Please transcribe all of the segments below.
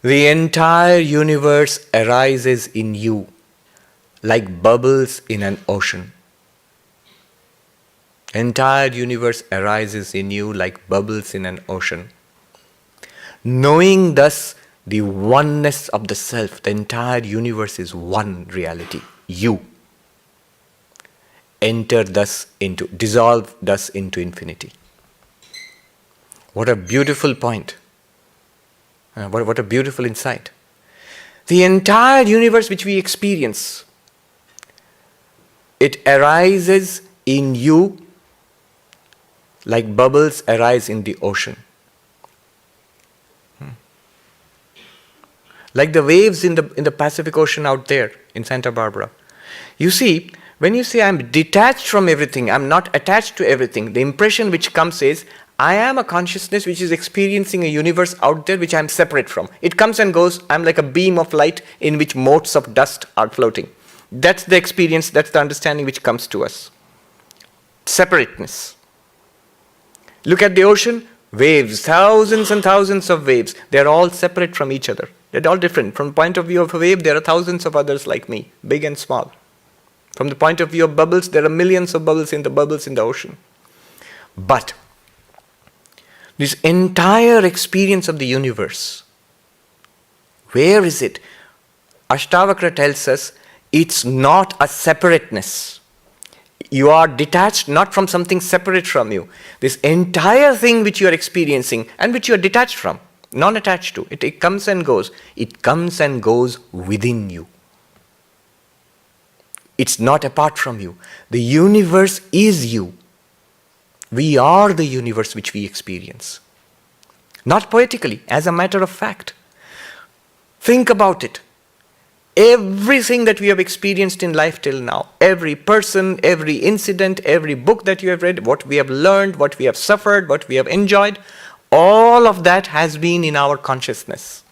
The entire universe arises in you like bubbles in an ocean. Entire universe arises in you like bubbles in an ocean. Knowing thus the oneness of the self, the entire universe is one reality, you. Dissolve thus into infinity. What a beautiful point. What a beautiful insight. The entire universe which we experience, it arises in you like bubbles arise in the ocean. Like the waves in the Pacific Ocean out there in Santa Barbara. You see, when you say I'm detached from everything, I'm not attached to everything, the impression which comes is, I am a consciousness which is experiencing a universe out there which I am separate from. It comes and goes, I'm like a beam of light in which motes of dust are floating. That's the experience, that's the understanding which comes to us. Separateness. Look at the ocean, waves, thousands and thousands of waves. They're all separate from each other. They're all different. From the point of view of a wave, there are thousands of others like me, big and small. From the point of view of bubbles, there are millions of bubbles in the ocean. But this entire experience of the universe, where is it? Ashtavakra tells us it's not a separateness. You are detached not from something separate from you. This entire thing which you are experiencing and which you are detached from, non-attached to, it comes and goes. It comes and goes within you. It's not apart from you. The universe is you. We are the universe which we experience. Not poetically, as a matter of fact. Think about it. Everything that we have experienced in life till now, every person, every incident, every book that you have read, what we have learned, what we have suffered, what we have enjoyed, all of that has been in our consciousness.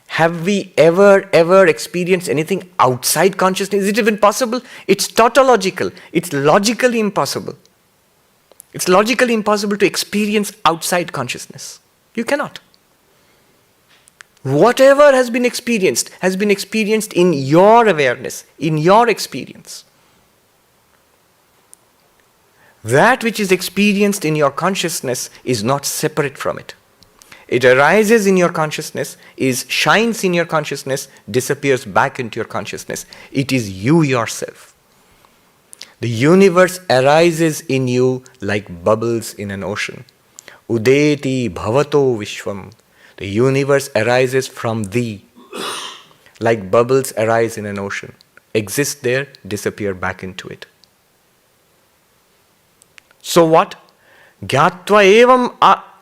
Have we ever experienced anything outside consciousness? Is it even possible? It's tautological. It's logically impossible. It's logically impossible to experience outside consciousness. You cannot. Whatever has been experienced in your awareness, in your experience. That which is experienced in your consciousness is not separate from it. It arises in your consciousness, shines in your consciousness, disappears back into your consciousness. It is you yourself. The universe arises in you like bubbles in an ocean. Udeti bhavato vishvam. The universe arises from thee, like bubbles arise in an ocean. Exist there, disappear back into it. So what? Gyatva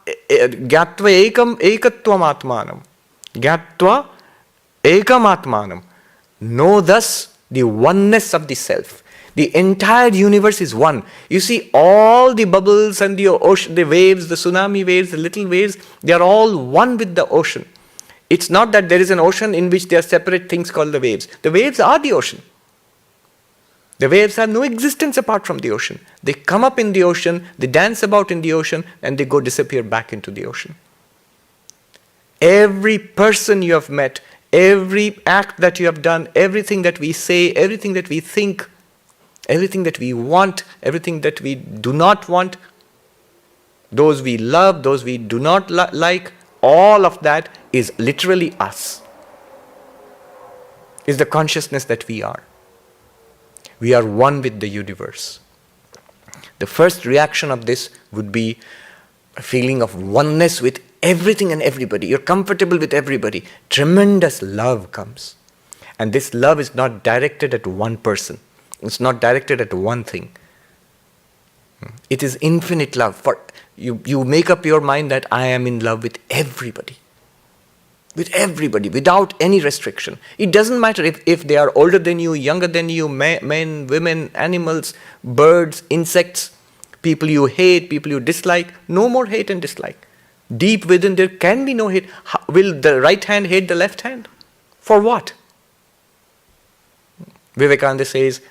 ekam ekatvam atmanam. Gyatva ekam atmanam. Know thus the oneness of the self. The entire universe is one. You see, all the bubbles and the ocean, the waves, the tsunami waves, the little waves, they are all one with the ocean. It's not that there is an ocean in which there are separate things called the waves. The waves are the ocean. The waves have no existence apart from the ocean. They come up in the ocean, they dance about in the ocean, and they go disappear back into the ocean. Every person you have met, every act that you have done, everything that we say, everything that we think, everything that we want, everything that we do not want, those we love, those we do not like, all of that is literally us. Is the consciousness that we are. We are one with the universe. The first reaction of this would be a feeling of oneness with everything and everybody. You're comfortable with everybody. Tremendous love comes. And this love is not directed at one person. It's not directed at one thing. It is infinite love. For you make up your mind that I am in love with everybody. With everybody, without any restriction. It doesn't matter if they are older than you, younger than you, men, women, animals, birds, insects, people you hate, people you dislike. No more hate and dislike. Deep within there can be no hate. Will the right hand hate the left hand? For what? Vivekananda says,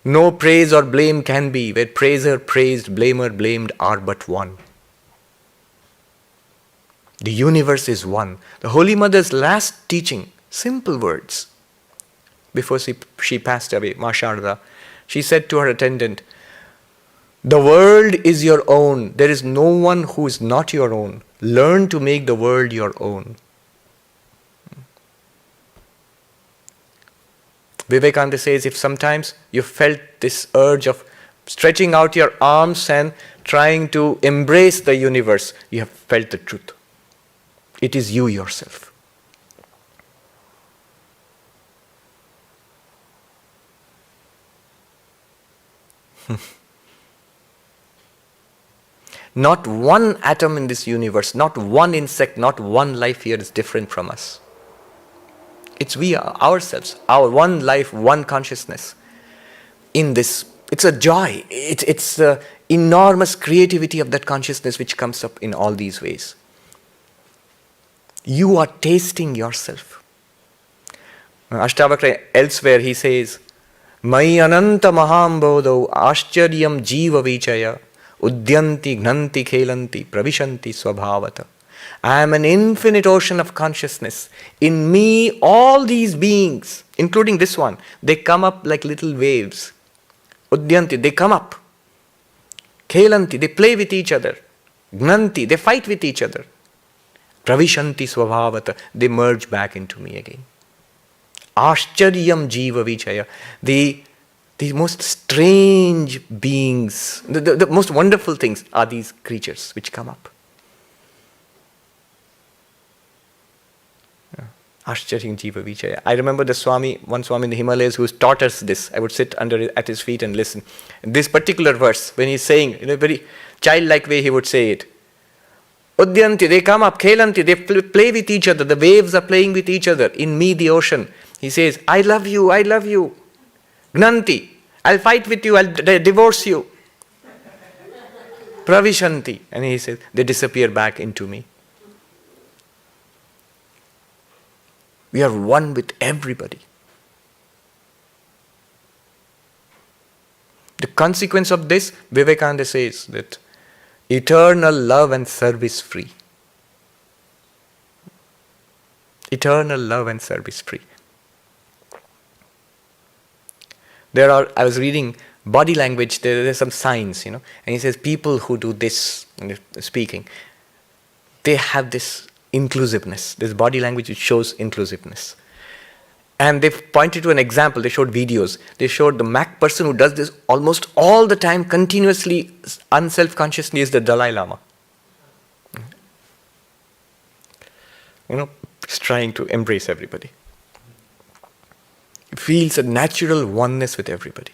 no praise or blame can be, where praiser praised, blamer blamed are but one. The universe is one. The Holy Mother's last teaching, simple words. Before she passed away, Ma Sharda, she said to her attendant, "The world is your own. There is no one who is not your own. Learn to make the world your own." Vivekananda says, if sometimes you felt this urge of stretching out your arms and trying to embrace the universe, you have felt the truth. It is you yourself. Not one atom in this universe, not one insect, not one life here is different from us. It's we ourselves, our one life, one consciousness. In this, it's a joy. It's the enormous creativity of that consciousness which comes up in all these ways. You are tasting yourself. Ashtavakra elsewhere he says, "Mai ananta mahambodo ashcharyam jiva vichaya udyanti gnanti khelanti pravishanti swabhavata." I am an infinite ocean of consciousness. In me, all these beings, including this one, they come up like little waves. Udyanti, they come up. Khelanti, they play with each other. Gnanti, they fight with each other. Pravishanti swabhavata, they merge back into me again. Ashcharyam jiva vichaya, the most strange beings, the most wonderful things are these creatures which come up. Ashcharyam jiva vichaya. I remember one Swami in the Himalayas who taught us this. I would sit at his feet and listen. This particular verse, when he's saying, in a very childlike way, he would say it. Udyanti, they come up, khelanti, they play with each other. The waves are playing with each other. In me, the ocean. He says, I love you, I love you. Gnanti, I'll fight with you, I'll divorce you. Pravishanti, and he says, they disappear back into me. We are one with everybody. The consequence of this, Vivekananda says that eternal love and service free. Eternal love and service free. I was reading body language, there's some signs, and he says people who do this, speaking, they have this inclusiveness, this body language which shows inclusiveness. And they pointed to an example, they showed videos. They showed the Mac person who does this almost all the time, continuously, unself-consciously, is the Dalai Lama. He's trying to embrace everybody. He feels a natural oneness with everybody.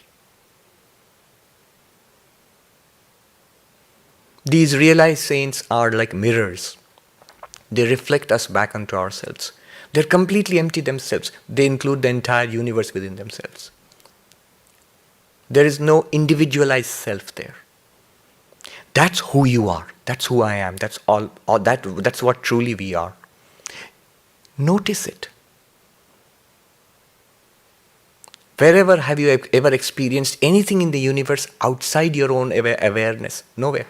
These realized saints are like mirrors. They reflect us back onto ourselves. They're completely empty themselves. They include the entire universe within themselves. There is no individualized self there. That's who you are. That's who I am. That's all that's what truly we are. Notice it. Wherever have you ever experienced anything in the universe outside your own awareness? Nowhere.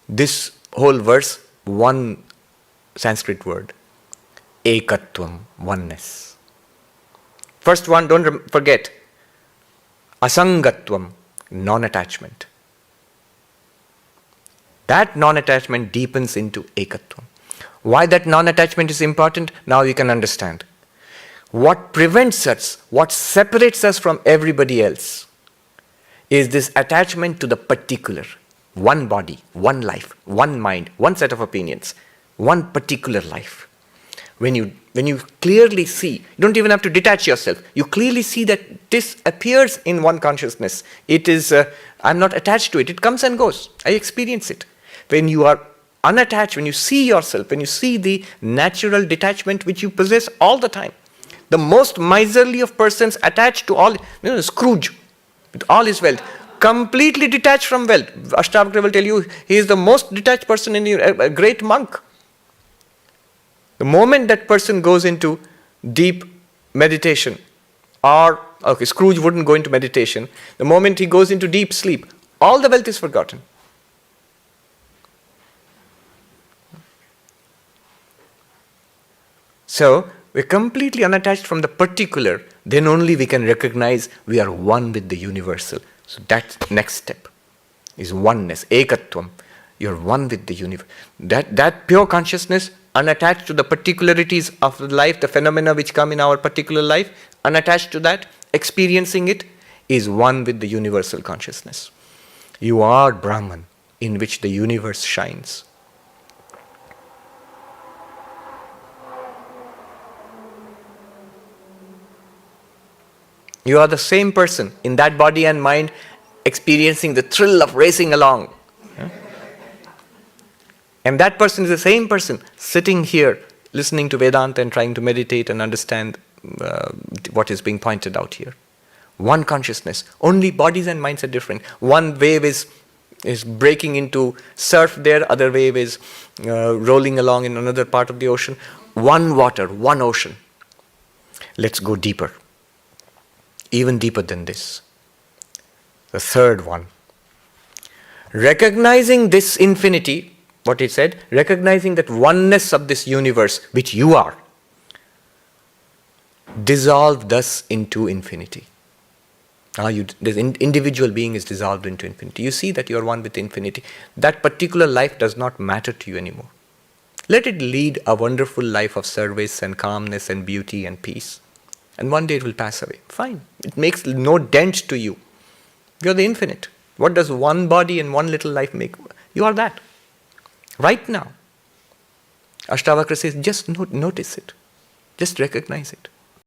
This whole verse, one Sanskrit word, ekatvam, oneness. First one, don't forget, asangatvam, non-attachment. That non-attachment deepens into ekatvam. Why that non-attachment is important, now you can understand. What prevents us, what separates us from everybody else, is this attachment to the particular. One body, one life, one mind, one set of opinions, one particular life. When you clearly see, you don't even have to detach yourself. You clearly see that this appears in one consciousness. It is, I'm not attached to it. It comes and goes. I experience it. When you are unattached, when you see yourself, when you see the natural detachment which you possess all the time. The most miserly of persons attached to all, Scrooge, with all his wealth, completely detached from wealth. Ashtavakra will tell you, he is the most detached person in a great monk. The moment that person goes into deep meditation, Scrooge wouldn't go into meditation. The moment he goes into deep sleep, all the wealth is forgotten. So, we're completely unattached from the particular, then only we can recognize we are one with the universal. So that's next step, is oneness, ekatvam. You're one with the universe. That pure consciousness, unattached to the particularities of the life, the phenomena which come in our particular life, unattached to that, experiencing it, is one with the universal consciousness. You are Brahman, in which the universe shines. You are the same person in that body and mind experiencing the thrill of racing along. Yeah? And that person is the same person sitting here listening to Vedanta and trying to meditate and understand what is being pointed out here. One consciousness. Only bodies and minds are different. One wave is breaking into surf there, other wave is rolling along in another part of the ocean. One water, one ocean. Let's go deeper. Even deeper than this. The third one. Recognizing this infinity, what he said, recognizing that oneness of this universe, which you are, dissolved thus into infinity. This individual being is dissolved into infinity. You see that you are one with infinity. That particular life does not matter to you anymore. Let it lead a wonderful life of service and calmness and beauty and peace. And one day it will pass away. Fine. It makes no dent to you. You're the infinite. What does one body and one little life make? You are that. Right now. Ashtavakra says, just notice it. Just recognize it.